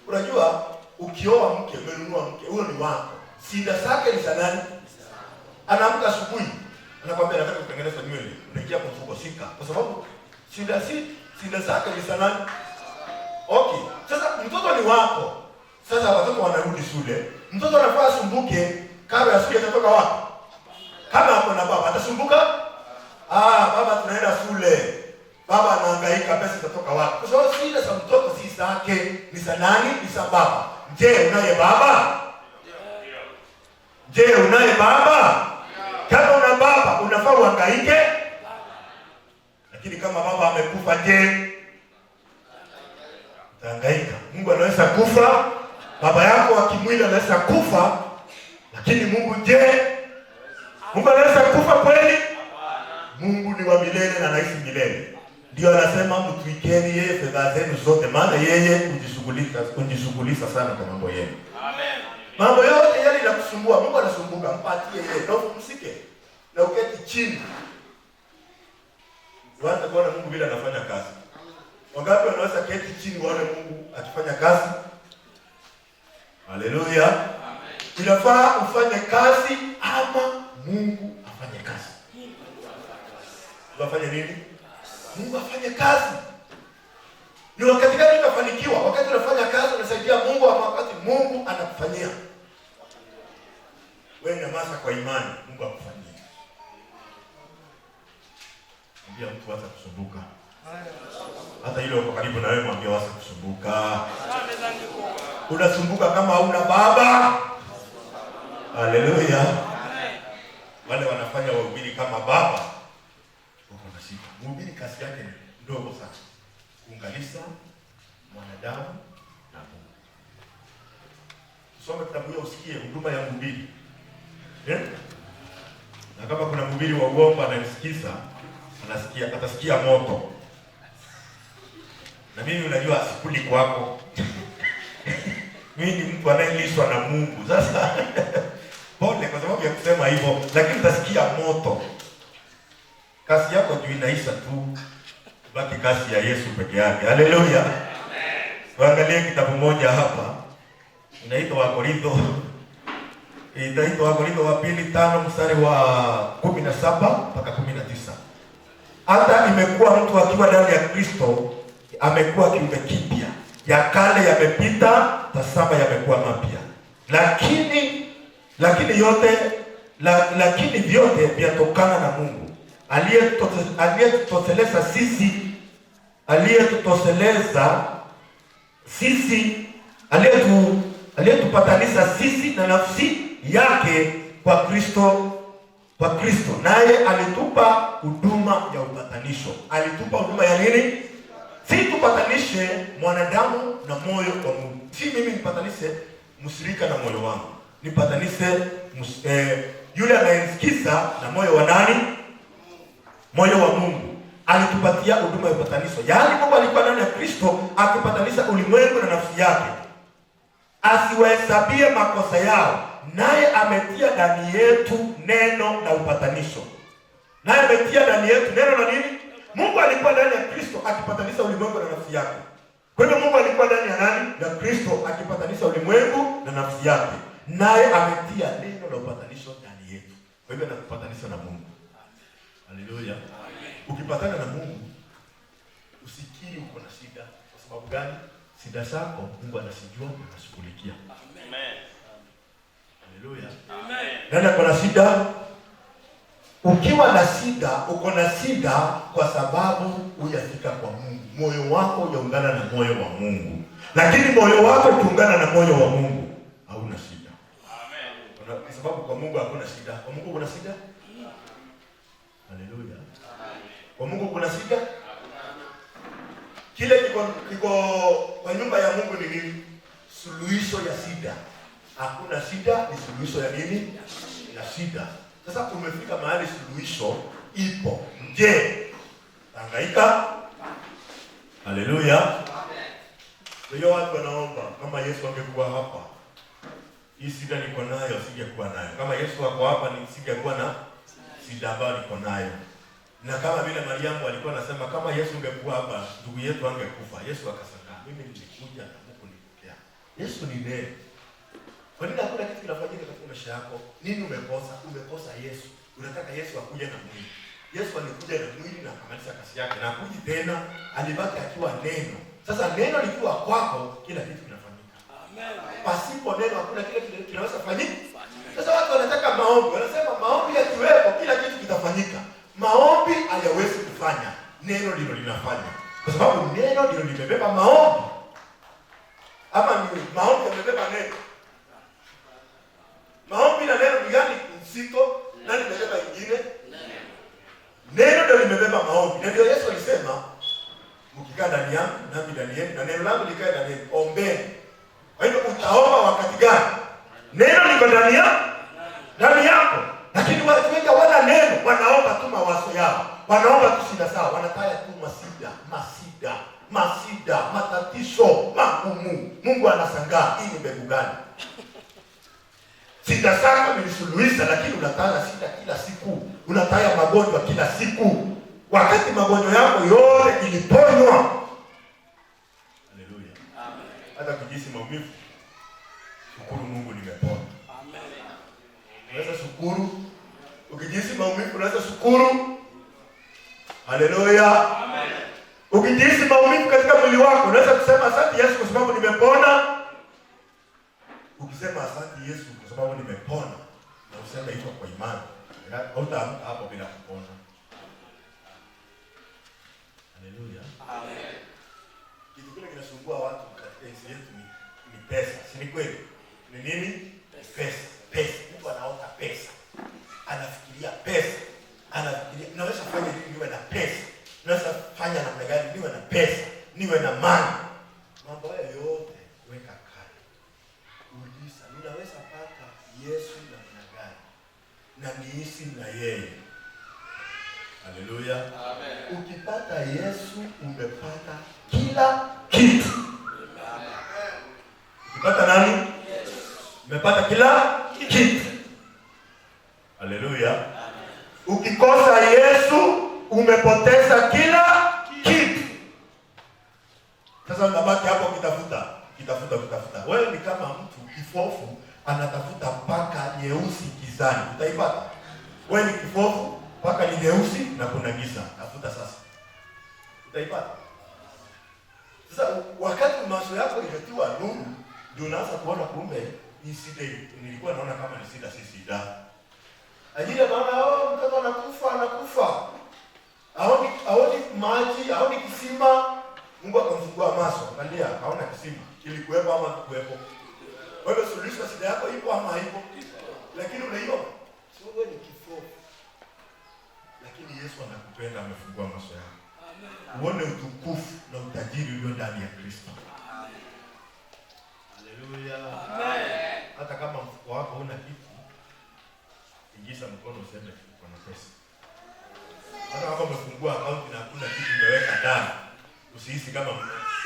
Unajua ukioa mke, umenunua mke, huyo ni wako. Shida zake ni za nani? Anaamka asubuhi, anakuambia nataka kutengeneza nywele. Unaingia kwa mfuko shika. Kwa sababu shida zake ni za nani? Okay. Sasa mtoto ni wako. Sasa watoto wanarudi shule. Mtoto anafaa asumbuke, karo ya shule atatoka wapi? Kama hapo na baba atasumbuka? Baba tunaenda shule. Baba anahangaika, pesa itatoka wapi? Kwa sababu shida za mtoto si zake, ni za nani? Ni za baba. Je, unaye baba? Je, unaye baba? Kama una baba, unafaa uhangaike? Lakini kama baba amekufa, je? Utahangaika. Mungu anaweza kufa, baba yako wa kimwili anaweza kufa, lakini Mungu je? Mungu anaweza kufa kweli? Mungu ni wa milele na anaishi milele. Ndio anasema mtuikeni yeye fedha zenu zote, maana yeye kujishughulisha sana kwa mambo yenu. Amen. Mambo yote yale yanakusumbua, Mungu anasumbuka, mpatie yeye. Na upumzike. Na uketi chini. Waanze kuona Mungu bila anafanya kazi. Wangapi wanaweza keti chini waone Mungu akifanya kazi? Haleluya. Amen. Inafaa ufanye kazi ama Mungu afanye kazi. Afanye nini? Mungu afanye kazi. Ni wakati gani utafanikiwa? Wakati unafanya kazi unasaidia Mungu ama wakati Mungu anakufanyia? Wewe nyamaza kwa imani, Mungu akufanyie. Ndio mtu anza kusumbuka. Hata ile uko karibu na wewe mwambie wasi kusumbuka. Unasumbuka kama hauna baba. Haleluya. Wale wanafanya wahubiri kama baba. Uko na shida. Mhubiri kazi yake ni ndogo sana. Kuunganisha mwanadamu na Mungu. Soma kitabu hiyo usikie huduma ya mhubiri. Na kama kuna mhubiri wa uongo ananisikiza, atasikia moto. Na mimi unajua sikuli kwako. Mimi ni mtu anayelishwa na Mungu. Sasa pole kwa sababu ya kusema hivyo, lakini utasikia moto. Kazi yako tu inaisha tu. Baki kazi ya Yesu peke yake. Haleluya. Waangalie kitabu moja hapa. Inaitwa Wakorintho. Inaitwa Wakorintho wa pili 5 mstari wa 17 mpaka 19. Hata imekuwa mtu akiwa ndani ya Kristo amekuwa kiumbe kipya. Ya kale yamepita, tazama yamekuwa mapya. Lakini vyote vyatokana na Mungu. Aliyetupatanisha sisi na nafsi yake kwa Kristo. Naye alitupa huduma ya upatanisho. Alitupa huduma ya nini? Si tupatanishe mwanadamu na moyo wa Mungu. Si mimi nipatanishe mshirika na moyo wangu. Nipatanishe yule anayenisikiza na moyo wa nani? Moyo wa Mungu. Alitupatia huduma ya upatanisho. Yaani Mungu alikuwa ndani ya Kristo akipatanisha ulimwengu na nafsi yake. Asiwahesabie makosa yao. Naye ametia ndani yetu neno la upatanisho. Naye ametia ndani yetu neno la nini? Mungu alikuwa ndani ya Kristo akipatanisha ulimwengu na nafsi yake. Kwa hivyo Mungu alikuwa ndani ya nani? Ya Kristo akipatanisha ulimwengu na nafsi yake. Naye ametia neno la upatanisho ndani yetu. Kwa hivyo anakupatanisha na Mungu. Haleluya. Ukipatana na Mungu usikiri uko na shida. Kwa sababu gani? Shida zako Mungu anasijua na anashughulikia. Amen. Haleluya. Amen. Nani ako na shida? Ukiwa na shida, uko na shida kwa sababu hujafika kwa Mungu. Moyo wako hujaungana na moyo wa Mungu. Lakini moyo wako ukiungana na moyo wa Mungu, hauna shida. Amen. Kwa sababu kwa Mungu hakuna shida. Kwa Mungu kuna shida? Haleluya. Kwa Mungu kuna shida? Kile kiko kwa nyumba ya Mungu ni nini? Suluhisho ya shida. Hakuna shida, ni suluhisho ya nini? Ya shida. Sasa umefika mahali suluhisho ipo. Je, hangaika? Haleluya. Kwa hiyo watu wanaomba kama Yesu angekuwa hapa, hii shida niko nayo singekuwa nayo. Kama Yesu wako hapa nisingekuwa na shida ambayo niko nayo. Na kama vile Mariamu alikuwa anasema kama Yesu ungekuwa hapa, ndugu yetu angekufa. Yesu akasema, mimi nilikuja na Mungu nilipokea. Yesu ni neno. Kwa nini hakuna kitu kinafanyika katika maisha yako? Nini umekosa? Umekosa Yesu. Unataka Yesu akuje na mwili. Yesu alikuja na mwili na akamaliza kazi yake. Na hakuji tena, alibaki akiwa neno. Sasa neno likiwa kwako, kila kitu kinafanyika. Amen. Pasipo neno hakuna kile kinaweza kufanyika. Sasa watu wanataka maombi. Wanasema maombi yakiwepo kila kitu kitafanyika. Maombi hayawezi kufanya. Neno ndilo linafanya. Kwa sababu neno ndilo limebeba maombi. Ama ni maombi yamebeba neno. Maombi na neno ni gani msiko? Nani limebeba ingine? Neno ndio limebeba maombi. Na ndio Yesu alisema, mkikaa ndani yangu nami ndani yenu na neno langu likae ndani yenu, ombeni. Kwa hivyo utaomba wakati gani? Neno liko ndani yako. Lakini watu wengi hawana neno, wanaomba tu mawazo yao. Wanaomba tu shida zao, wanataya tu masida, matatizo, magumu. Mungu anashangaa, hii ni mbegu gani? Shida zako nilisuluhisha, lakini unataya shida kila siku. Unataya magonjwa kila siku. Wakati magonjwa yako yote iliponywa. Haleluya. Amen. Hata kujisi maumivu, shukuru Mungu nimepona. Amen. Unaweza shukuru. Ukijisi maumivu unaweza shukuru. Haleluya. Amen. Ukijisi maumivu katika mwili wako unaweza kusema asante Yesu kwa sababu nimepona. Ukisema asante Yesu kwa sababu nimepona na useme hivyo kwa imani, hautaamka hapo bila kupona. Haleluya. Amen. Kitu kile kinasumbua watu katika nchi yetu ni pesa. Si ni kweli? Ni nini? Pesa. Pesa. Mtu anaota pesa. Anafikiria pesa. Anafikiria naweza fanya nini niwe na pesa? Naweza fanya namna gani niwe na pesa? Niwe na mali. Mambo hayo yote weka kando. Uliza, ninaweza pata Yesu namna gani? Na niishi na yeye. Haleluya. Amen. Ukipata Yesu umepata kila kitu. Amen. Ukipata nani? Yesu. Umepata kila kitu. Haleluya. Amen. Ukikosa Yesu umepoteza kila kitu. Sasa unabaki hapo ukitafuta. Wewe ni kama mtu kifofu anatafuta paka nyeusi gizani. Utaipata? Wewe ni kifofu, paka ni nyeusi na kuna giza. Tafuta sasa. Utaipata? Sasa wakati macho yako yametiwa nuru, ndio unaanza kuona kumbe hii shida nilikuwa naona kama ni shida, si shida. Ajili naona mtoto anakufa. Haoni maji, haoni kisima. Mungu akamfungua macho. Angalia, haona kisima. Kilikuwepo ama hakikuwepo? Wewe suluhisho shida yako ipo ama haipo? Lakini unaiona. Sio wewe ni kifofu. Lakini Yesu anakupenda, amefungua macho yako. Amen. Uone utukufu na utajiri ulio ndani ya Kristo. Amen. Haleluya. Amen. Hata kama mfuko wako huna kitu, ingiza mkono useme uko na pesa. Hata kama umefungua account na hakuna kitu umeweka ndani, usihisi kama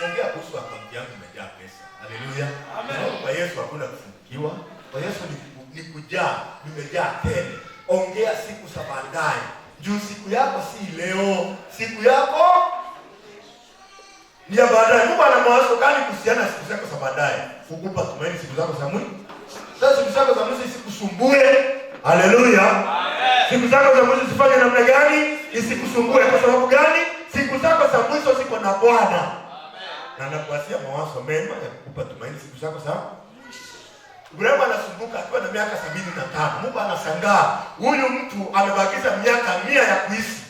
ongea kuhusu account yangu imejaa pesa. Haleluya. Amen. Kwa Yesu hakuna kufungiwa. Kwa Yesu ni kujaa, nimejaa tele. Ongea siku za baadaye. Juu siku yako si leo, siku yako ni ya baadaye. Mungu ana mawazo gani kuhusiana na siku zako za baadaye? Kukupa tumaini siku zako za mwisho. Sasa siku zako za mwisho isikusumbue. Haleluya. Amen. Siku zako za mwisho zifanye namna gani? Isikusumbue. Kwa sababu gani? Siku zako za mwisho ziko na Bwana. Amen. Na anakuasia mawazo mema ya kukupa tumaini siku zako za Ibrahimu anasumbuka akiwa na miaka 75. Mungu anashangaa, huyu mtu amebakiza miaka 100 ya kuishi.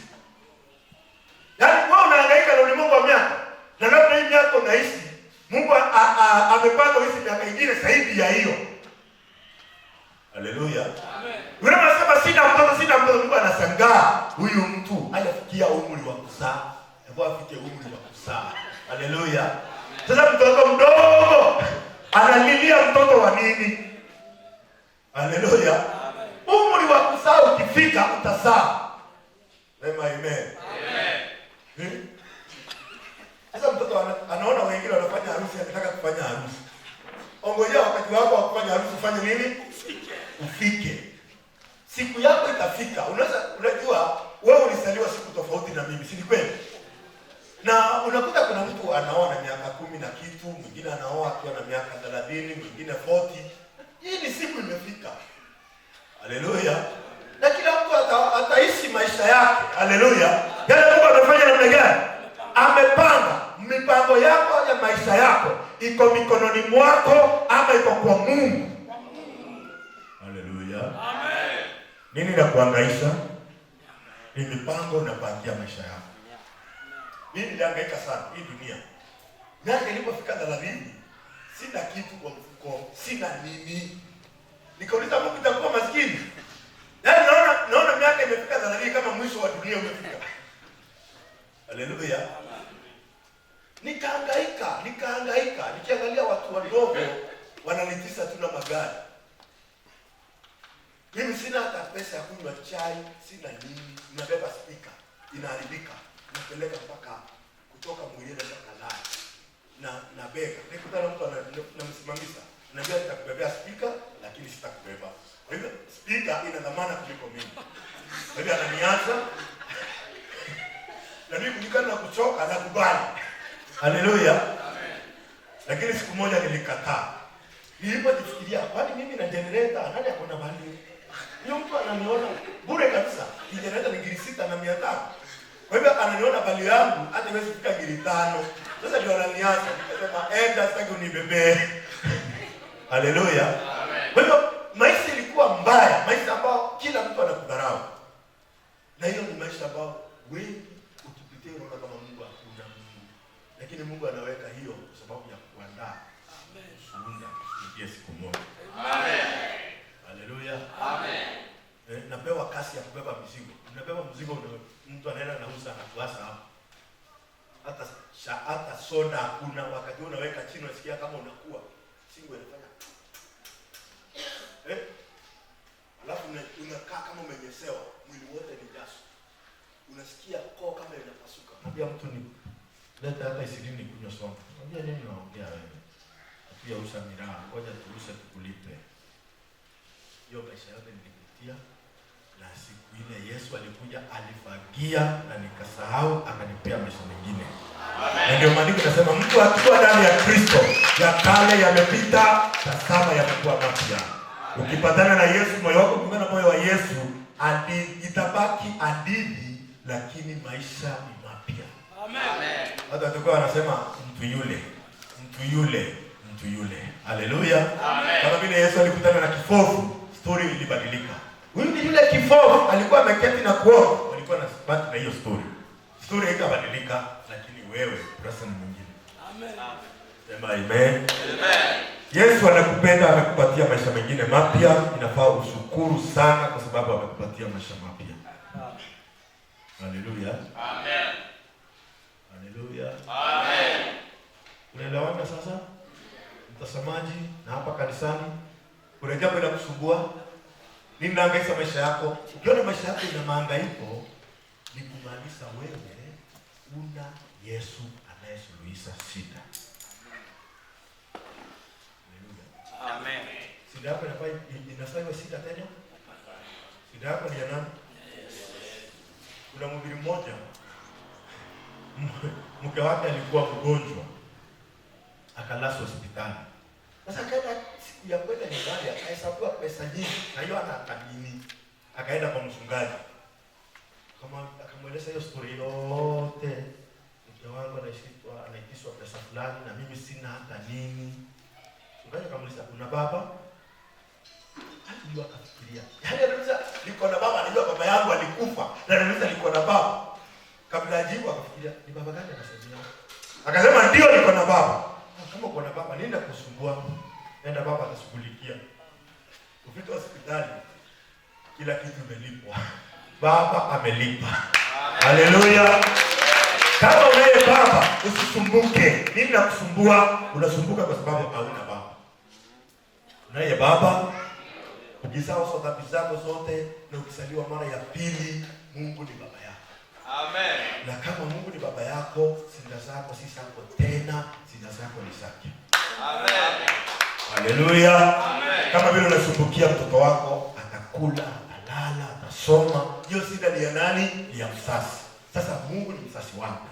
Yaani wewe unahangaika na ulimwengu wa miaka. Na labda hii miaka unaishi, Mungu amepanga uishi miaka ingine zaidi ya hiyo. Haleluya. Amen. Ibrahimu anasema sina mtoto. Mungu anashangaa, huyu mtu hajafikia umri wa kuzaa. Hebu afike umri wa kuzaa. Haleluya. Sasa mtoto mdogo analilia mtoto wa nini? Haleluya. Umri wa kuzaa ukifika utazaa. Sema amen. Amen. Sasa mtoto anaona wengine wanafanya harusi, anataka kufanya harusi. Ongojea wakati wako wa kufanya harusi ufanye nini? Ufike. Siku yako itafika. Unajua wewe ulisaliwa siku tofauti na mimi, si kweli? Na unakuta kuna mtu anaoa na miaka 10 na kitu, mwingine anaoa akiwa na miaka 30, mwingine 40. Hii ni siku imefika. Haleluya. Na kila mtu ataishi maisha yake. Haleluya. Yale Mungu amefanya namna gani? Amepanga mipango yako ya maisha yako iko mikononi mwako ama iko kwa Mungu. Haleluya. Amen. Nini nakuhangaisha? Ni mipango unapangia maisha yako. Mimi nilihangaika sana hii dunia. Miaka ilipofika 30, sina kitu kwa mfuko, sina nini. Nikauliza Mungu nitakuwa maskini. Yaani naona miaka imefika 30 kama mwisho wa dunia umefika. Haleluya. Nikahangaika. Nikiangalia watu wadogo wananitisa tu na magari. Mimi sina hata pesa ya kunywa chai, sina nini. Ninabeba speaker, inaharibika. Napeleka mpaka kutoka Mwirene mpaka Kalai na bega. Nikutana mtu anamsimamisha. Najua nitakubebea speaker lakini sitakubeba. Kwa hivyo speaker ina dhamana kuliko mimi. Kwa hivyo ananiacha. Na mimi kulikana na kuchoka na kubali. Haleluya. Amen. Lakini siku moja nilikataa. Nilipojifikiria, kwani mimi na generator nani akona bali? Huyo mtu ananiona bure kabisa. Generator ni 6,500. Kwa hivyo ananiona bali yangu hata iwezi kufika 5,000. Sasa ndio ananiacha. Nikasema enda sasa unibebee. Haleluya. Amen. Kwa hivyo maisha ilikuwa mbaya, maisha ambao kila mtu anakudharau. Na hiyo ni maisha ambao wengi ukipitia unaona kama Mungu lakini Mungu anaweka hiyo kwa sababu ya kuandaa kuunda kufikia siku moja. Amen. Haleluya. Amen. Napewa kasi ya kubeba mizigo. Unabeba mzigo, mtu anaenda na uza na kuasa hapo. Hata soda hakuna, wakati unaweka chini unasikia kama unakuwa singo inafanya. Alafu unakaa kama umenyesewa, mwili wote ni jasho. Unasikia koo kama inapasuka. Mwambia mtu ni leta hata 20 kunywa soda. Mwambia nini unaongea wewe? Pia usa miraa, ngoja tuuse tukulipe. Hiyo maisha yote nilipitia, na siku ile Yesu alikuja alifagia na nikasahau akanipea maisha mengine. Amen. Na ndio maandiko yanasema mtu akiwa ndani ya Kristo, ya kale yamepita, tazama yamekuwa mapya. Ukipatana na Yesu, moyo wako ukiungana na moyo wa Yesu, itabaki hadithi, lakini maisha ni mapya. Amen. Hata tukao wanasema mtu yule. Haleluya. Kama vile Yesu alikutana na kipofu, story ilibadilika. Huyu ni yule kipofu alikuwa ameketi na kuona, walikuwa na baki na hiyo story. Story ikabadilika, lakini wewe kurasa ni mwingine. Amen. Sema amen. Amen. Yesu anakupenda, amekupatia maisha mengine mapya. Inafaa ushukuru sana kwa sababu amekupatia maisha mapya. Haleluya. Amen. Haleluya. Amen. Unaelewana sasa? Mtazamaji na hapa kanisani, kuna jambo la kusumbua. Nini naangaisa maisha yako? Ukiona maisha yako ina mahangaiko, ni kumaanisha wewe una Yesu anayesuluhisha shida. Amen. Shida yako inafanya shida tena? Shida yako ni ya nani? Kuna mhubiri mmoja, mke wake alikuwa mgonjwa, akalazwa hospitali. Sasa kaenda siku ya kwenda nyumbani, akahesabu pesa nyingi, na hiyo anakadini. Akaenda kwa mchungaji. Kama akamweleza hiyo story yote, mke wangu anaitishwa pesa fulani na mimi sina hata nini. Mchungaji akamuuliza, "Kuna baba?" Hadi akafikiria. Yaani anauliza, "Niko na baba, anajua baba yangu alikufa." Na anauliza, "Niko na baba." Kabla ajibu akafikiria, "Ni baba gani anasema?" Akasema, "Ndio niko na baba." Kama uko na baba, nenda kusumbua. Nenda, baba atashughulikia. Ufika hospitali, kila kitu imelipwa. Baba amelipa. Haleluya. Kama wewe baba, usisumbuke. Nini nakusumbua? Unasumbuka kwa sababu hauna baba. Unaye baba, ukisahau dhambi zako zote na ukisaliwa mara ya pili, Mungu ni baba yako. Amen. Na kama Mungu ni baba yako, shida zako si zako tena, shida zako ni zake. Amen. Haleluya. Amen. Kama vile unasumbukia mtoto wako, atakula, atalala, atasoma, hiyo shida ni ya nani? Ni ya mzazi. Sasa Mungu ni mzazi wako.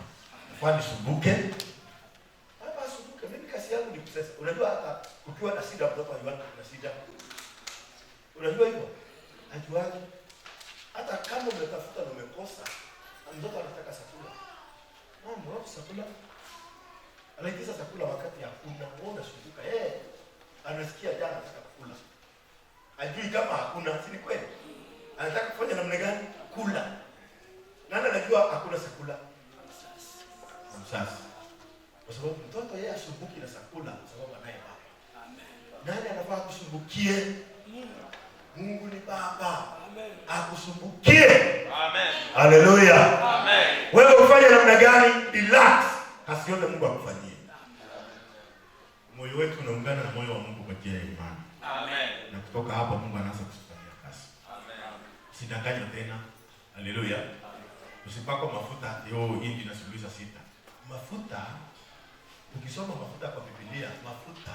Nafaa nisumbuke? Hapa sumbuke, mimi kazi yangu ni kusesa. Unajua hata ukiwa na shida mtoto wako ana shida. Unajua hivyo? Ajuaje? Hata kama umetafuta na umekosa, mtoto anataka chakula. Mama, wapi chakula? Anaitisha chakula wakati hakuna. Wewe unasumbuka. Anasikia jana anataka kula. Ajui kama hakuna, si ni kweli? Anataka kufanya namna gani? Kula. Nani anajua hakuna chakula? Mzazi. Kwa sababu mtoto yeye asumbuki na chakula kwa sababu anaye baba. Amen. Nani anafaa kusumbukie? Mungu ni baba. Amen. Akusumbukie. Amen. Haleluya. Amen. Wewe ufanye namna gani? Relax. Kasi yote Mungu akufanyie. Moyo wetu unaungana na moyo wa Mungu kwa njia ya imani. Amen. Na kutoka hapa Mungu anaanza kutufanyia kazi. Amen. Usidanganywe tena. Haleluya. Usipako mafuta hii inasuluhisha shida. Mafuta, ukisoma mafuta kwa Biblia, mafuta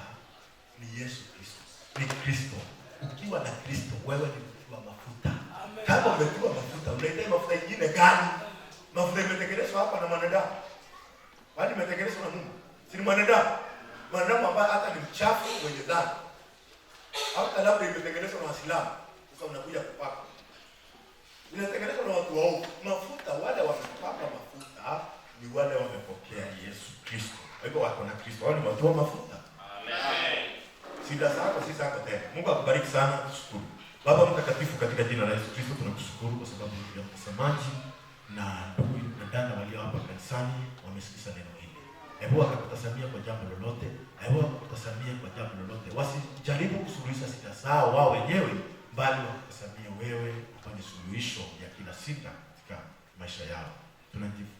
ni Yesu Kristo. Ni Kristo. Ukiwa na Kristo, wewe ni mtu wa mafuta. Amen. Kama umetiwa mafuta, unahitaji mafuta ingine gani? Mafuta imetengenezwa hapa na mwanadamu. Bali imetengenezwa na Mungu. Si ni mwanadamu. Mwanadamu ambaye hata ni mchafu mwenye dhambi. Hata labda imetengenezwa na Waislamu. Sasa unakuja kupaka. Inatengenezwa na watu waovu. Mafuta, wale wamepaka mafuta ni wale wamepokea Yesu Kristo. Kwa hivyo wako na Kristo. Wao ni watu wa mafuta. Amen. Shida zako si zako tena. Mungu akubariki sana. Tushukuru. Baba mtakatifu, katika jina la Yesu Kristo tunakushukuru kwa sababu ya mtazamaji na ndugu na dada walio hapa kanisani wamesikiza neno hili.
hebu akakutasamia kwa jambo lolote, hebu akakutasamia kwa jambo lolote. Wasijaribu kusuluhisha shida zao wao wenyewe, bali wakutasamia wewe kwa ni suluhisho ya kila shida katika maisha yao.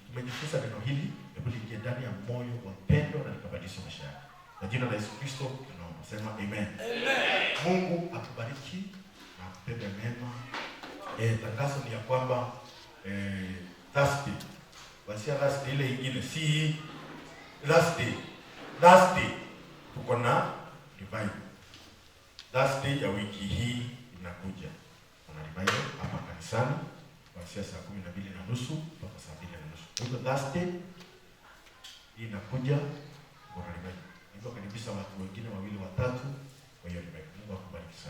Tumejifunza neno hili, hebu liingie ndani ya moyo wa upendo na likabadilisha maisha yako. Kwa jina la Yesu Kristo tunasema amen. Amen. Mungu akubariki na akupende mema. Tangazo ni ya kwamba Thursday, kuanzia Thursday ile ingine, si Thursday tuko na revival. Thursday ya wiki hii inakuja. Kuna revival hapa kanisani kuanzia saa 12:30 mpaka saa 2:30. Kwa hivyo Thursday hii inakuja kuna revival. Hivyo karibisha watu wengine 2 watatu kwa hiyo revival. Mungu akubariki sana.